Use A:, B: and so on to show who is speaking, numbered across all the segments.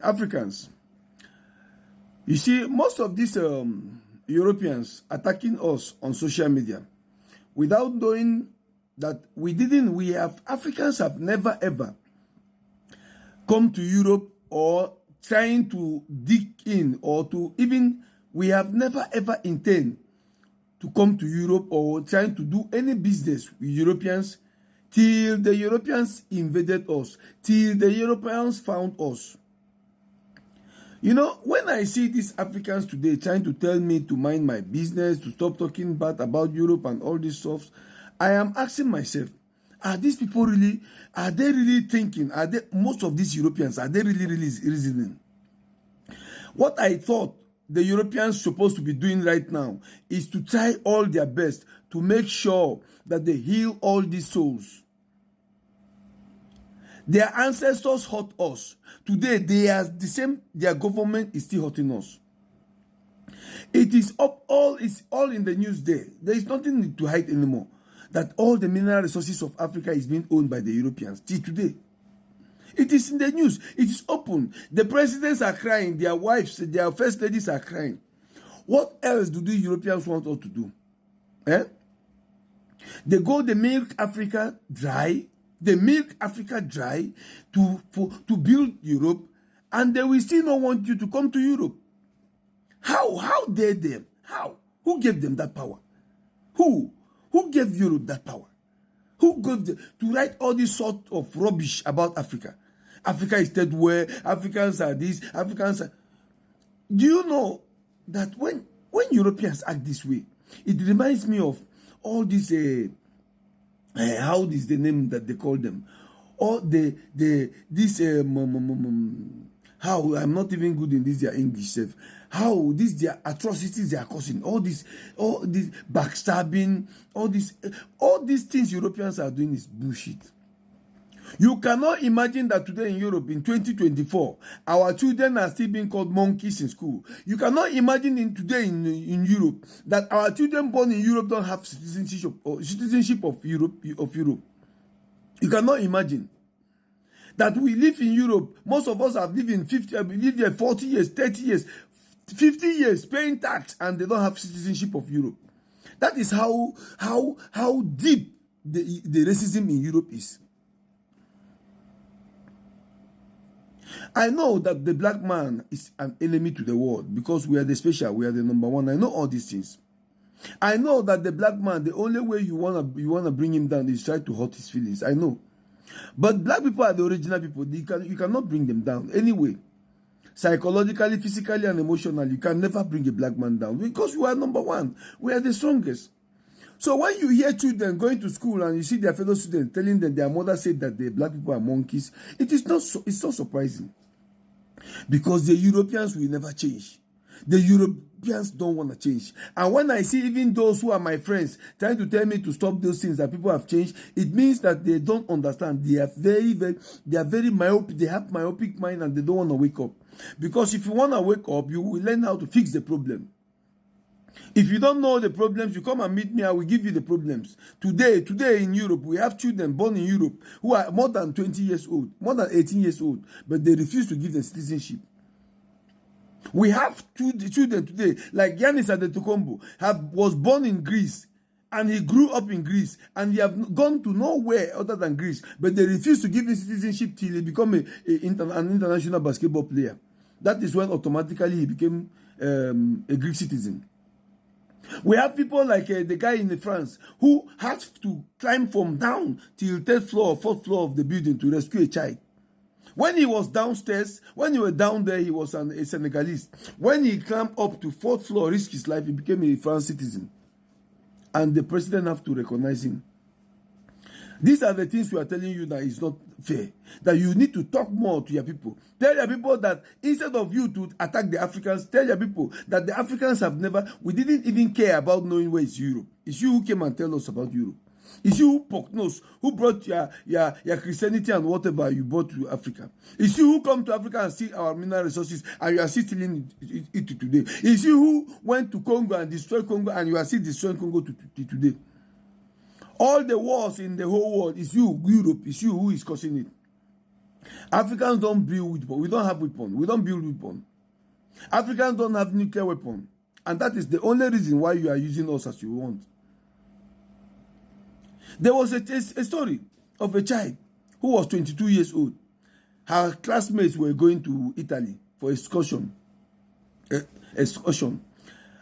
A: Africans, you see, most of these Europeans attacking us on social media without knowing that Africans have never ever come to Europe or trying to dig in or we have never ever intend to come to Europe or trying to do any business with Europeans till the Europeans invaded us, till the Europeans found us. When I see these Africans today trying to tell me to mind my business, to stop talking bad about Europe and all this stuff, I am asking myself, are they really thinking? Most of these Europeans, are they really reasoning? What I thought the Europeans supposed to be doing right now is to try all their best to make sure that they heal all these souls. Their ancestors hurt us. Today, their government is still hurting us. It's all in the news there. There is nothing to hide anymore. That all the mineral resources of Africa is being owned by the Europeans till today. It is in the news. It is open. The presidents are crying. Their wives, their first ladies are crying. What else do the Europeans want us to do? They milk Africa dry. They milk Africa dry to build Europe, and they will still not want you to come to Europe. How dare them? How? Who gave them that power? Who gave Europe that power? Who gave them to write all this sort of rubbish about Africa? Africa is third world. Africans are this. Africans are... Do you know that when Europeans act this way, it reminds me of all these... how is the name that they call them? Or how I'm not even good in this their English self. How their atrocities they are causing, all this backstabbing, all these things Europeans are doing is bullshit. You cannot imagine that today in Europe in 2024, our children are still being called monkeys in school. You cannot imagine today in Europe that our children born in Europe don't have citizenship of Europe. You cannot imagine that we live in Europe. Most of us have lived in 40 years, 30 years, 50 years paying tax, and they don't have citizenship of Europe. That is how deep the racism in Europe is. I know that the black man is an enemy to the world because we are the special, we are the number one. I know all these things. I know that the black man, the only way you wanna bring him down is try to hurt his feelings. I know. But black people are the original people. You cannot bring them down anyway. Psychologically, physically, and emotionally, you can never bring a black man down because we are number one. We are the strongest. So when you hear children going to school and you see their fellow students telling them their mother said that the black people are monkeys, it's not surprising. Because the Europeans will never change. The Europeans don't want to change. And when I see even those who are my friends trying to tell me to stop those things that people have changed, it means that they don't understand. They are very myopic. They have myopic mind and they don't want to wake up. Because if you want to wake up, you will learn how to fix the problem. If you don't know the problems, you come and meet me, I will give you the problems. Today in Europe, we have children born in Europe who are more than 20 years old, more than 18 years old, but they refuse to give them citizenship. We have children today, like Giannis Antetokounmpo, was born in Greece, and he grew up in Greece, and he have gone to nowhere other than Greece, but they refuse to give him citizenship till he become an international basketball player. That is when automatically he became a Greek citizen. We have people like the guy in France who had to climb from down till 3rd floor or 4th floor of the building to rescue a child. When he was downstairs, when he was down there, he was a Senegalese. When he climbed up to 4th floor, risked his life, he became a French citizen. And the president have to recognize him. These are the things we are telling you that is not fair. That you need to talk more to your people. Tell your people that instead of you to attack the Africans, tell your people that the Africans we didn't even care about knowing where is Europe. It's you who came and tell us about Europe. It's you who pocknose, who brought your Christianity and whatever you brought to Africa. It's you who come to Africa and see our mineral resources and you are still stealing it today. It's you who went to Congo and destroyed Congo and you are still destroying Congo today. All the wars in the whole world is you, Europe, is you who is causing it. Africans don't build weapons. We don't have weapons. We don't build weapons. Africans don't have nuclear weapons. And that is the only reason why you are using us as you want. There was a story of a child who was 22 years old. Her classmates were going to Italy for excursion.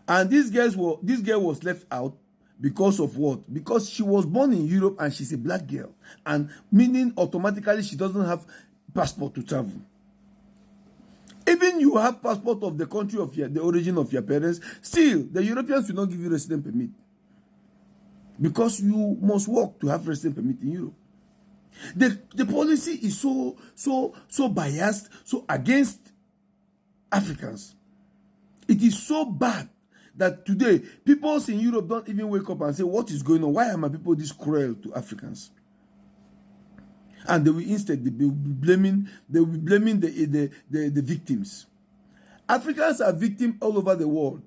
A: And this girl was left out because of what? Because she was born in Europe and she's a black girl. And meaning automatically she doesn't have passport to travel. Even you have passport of the country of the origin of your parents, still the Europeans will not give you resident permit. Because you must work to have resident permit in Europe. The policy is so biased, so against Africans. It is so bad that today people in Europe don't even wake up and say, what is going on? Why are my people this cruel to Africans? And they will instead be blaming the victims. Africans are victims all over the world.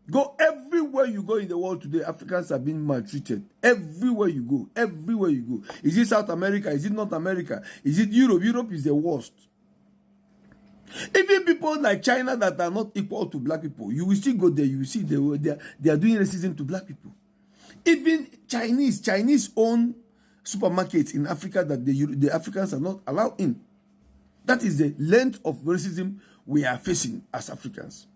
A: Go everywhere you go in the world today, Africans are being maltreated. Everywhere you go, everywhere you go. Is it South America? Is it North America? Is it Europe? Europe is the worst. Even people like China that are not equal to black people, you will still go there, you will see they are doing racism to black people. Even Chinese own supermarkets in Africa that the Africans are not allowed in. That is the length of racism we are facing as Africans.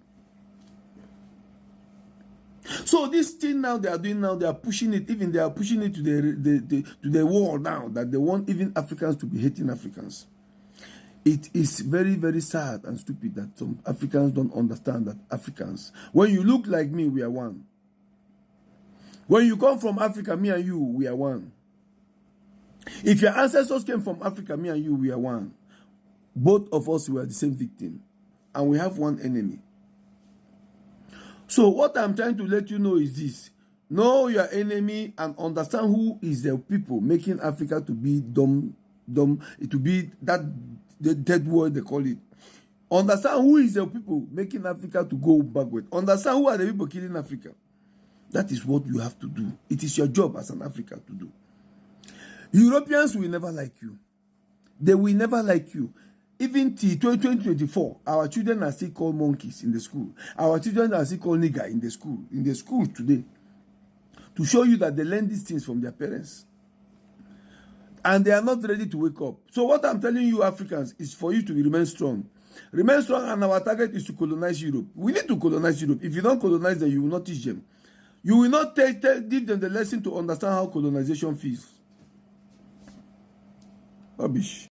A: So this thing now they are doing now, they are pushing it, even they are pushing it to the world now, that they want even Africans to be hating Africans. It is very, very sad and stupid that some Africans don't understand that Africans, when you look like me, we are one. When you come from Africa, me and you, we are one. If your ancestors came from Africa, me and you, we are one. Both of us were the same victim. And we have one enemy. So what I'm trying to let you know is this. Know your enemy and understand who is the people making Africa to be dumb, to be that the dead word they call it. Understand who is the people making Africa to go backward. Understand who are the people killing Africa. That is what you have to do. It is your job as an African to do. Europeans will never like you. They will never like you. Even till 2024, our children are still called monkeys in the school. Our children are still called nigger in the school. In the school today. To show you that they learn these things from their parents. And they are not ready to wake up. So what I'm telling you, Africans, is for you to remain strong. Remain strong, and our target is to colonize Europe. We need to colonize Europe. If you don't colonize them, you will not teach them. You will not give them the lesson to understand how colonization feels. Rubbish.